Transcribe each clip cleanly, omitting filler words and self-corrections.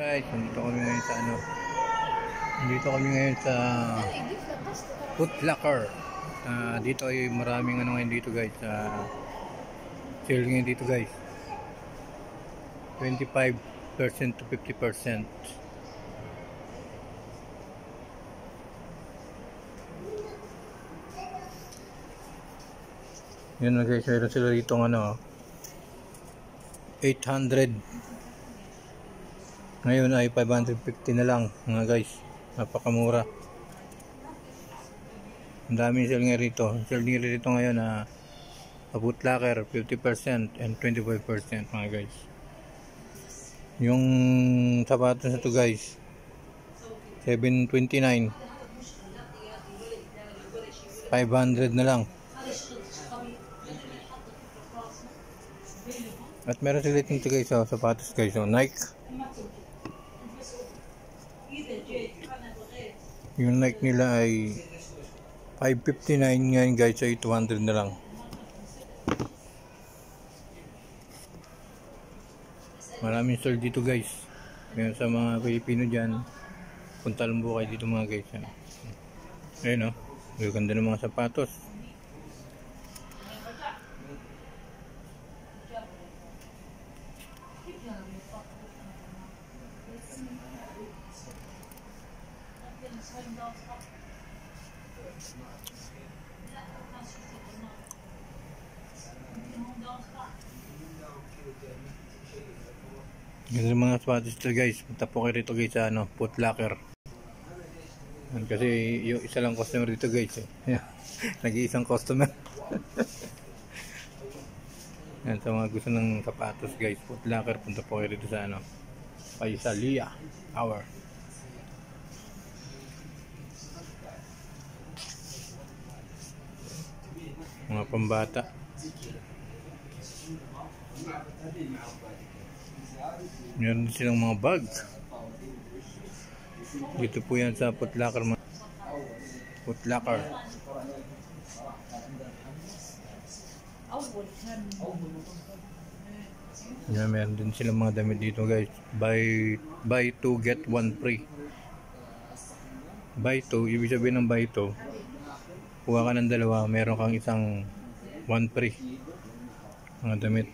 Guys, nandito kami ngayon sa Foot Locker. Dito ay maraming ngayon dito guys. Sale ngayon dito guys. 25% to 50%. Yan na guys, mayroon sila dito 800. Ngayon ay 550 na lang mga guys. Napakamura. Ang daming sale nga rito. Sale nga rito ngayon na Foot Locker 50% and 25% mga guys. Yung sapatos na to guys, 729. 500 na lang. At meron sila dito guys, sapatos guys, Nike. Yung Nike nila ay 559 ngayon guys, ay 200 na lang. Maraming store dito guys. Ngayon sa mga Pilipino dyan, punta lang po kayo dito mga guys. Ayun o, ganda ng mga sapatos. Ganda ng mga sapatos ito guys. Punta po kayo rito guys sa Foot Locker. Kasi yung isa lang customer dito guys nag-iisang customer. Yan, sa mga gusto ng sapatos guys, Foot Locker, punta po kayo rito sa Paisalia Tower. Mga pambata. Meron din silang mga bag. Dito po yan sa Foot Locker. Foot Locker. Yan, meron din silang mga damit dito guys. Buy 2 get 1 free. Buy 2, ibig sabihin ng buy 2, kuha ka ng dalawa, meron kang isang 1 free. Mga damit.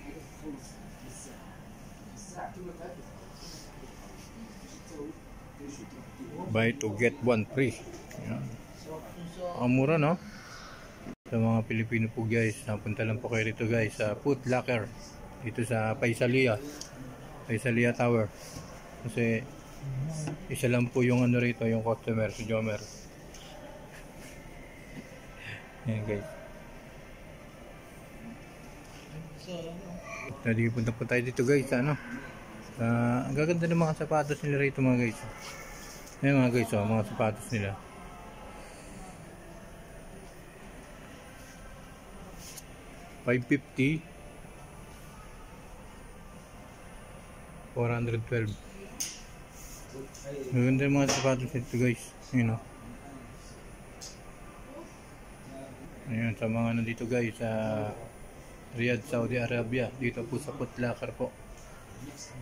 Buy 2 get 1 free. Ang mura no? Sa mga Pilipino po guys, napunta lang po kayo rito guys sa Foot Locker. Dito sa Paisalia Tower. Kasi isa lang po yung rito, yung customer, si Jomer. Ayan guys. Tadi punta po tayo dito guys sa ang gaganda ng mga sapatos nila rito mga guys. Ayan mga guys, mga sapatos nila. $550, $412. Maganda yung mga sapatos nito guys. Ayan Ayan, sa mga nandito guys sa Riyadh, Saudi Arabia, dito po sa Foot Locker po.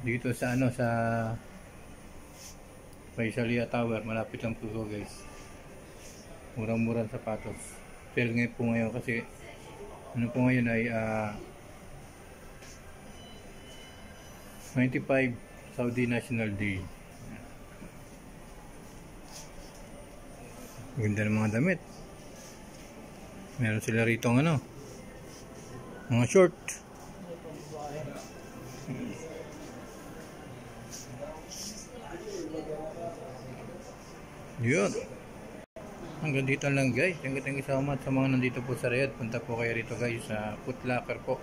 Dito sa sa Paisalia Tower, malapit lang po guys. Murang-murang sapatos. Sale ngayon po ngayon kasi po ngayon ay 95 Saudi National Day. Ganda ng mga damit. Meron sila rito mga short. Yun. Hanggang dito lang guys. Thank you so much sa mga nandito po sa Riyadh. Punta po kayo rito guys sa Foot Locker po.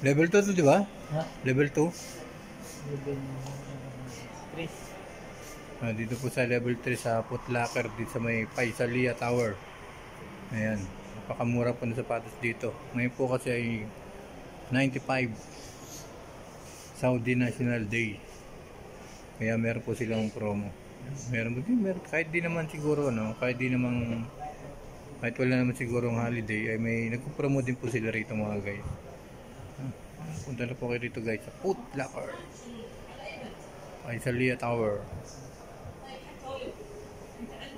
Level 2 to, di ba? Level 2? Level 3. Dito po sa level 3 sa Foot Locker, dito sa may Paisalia Tower. Ayan. Napakamura po ng sapatos dito. Ngayon po kasi ay 95 Saudi National Day. Kaya meron po silang promo. Meron kahit di naman siguro kahit wala naman siguro ng holiday ay may nagpo-promo din po sila rito mga guys. Punta na po kayo dito guys sa Foot Locker. Paisalia Tower.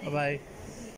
Bye-bye.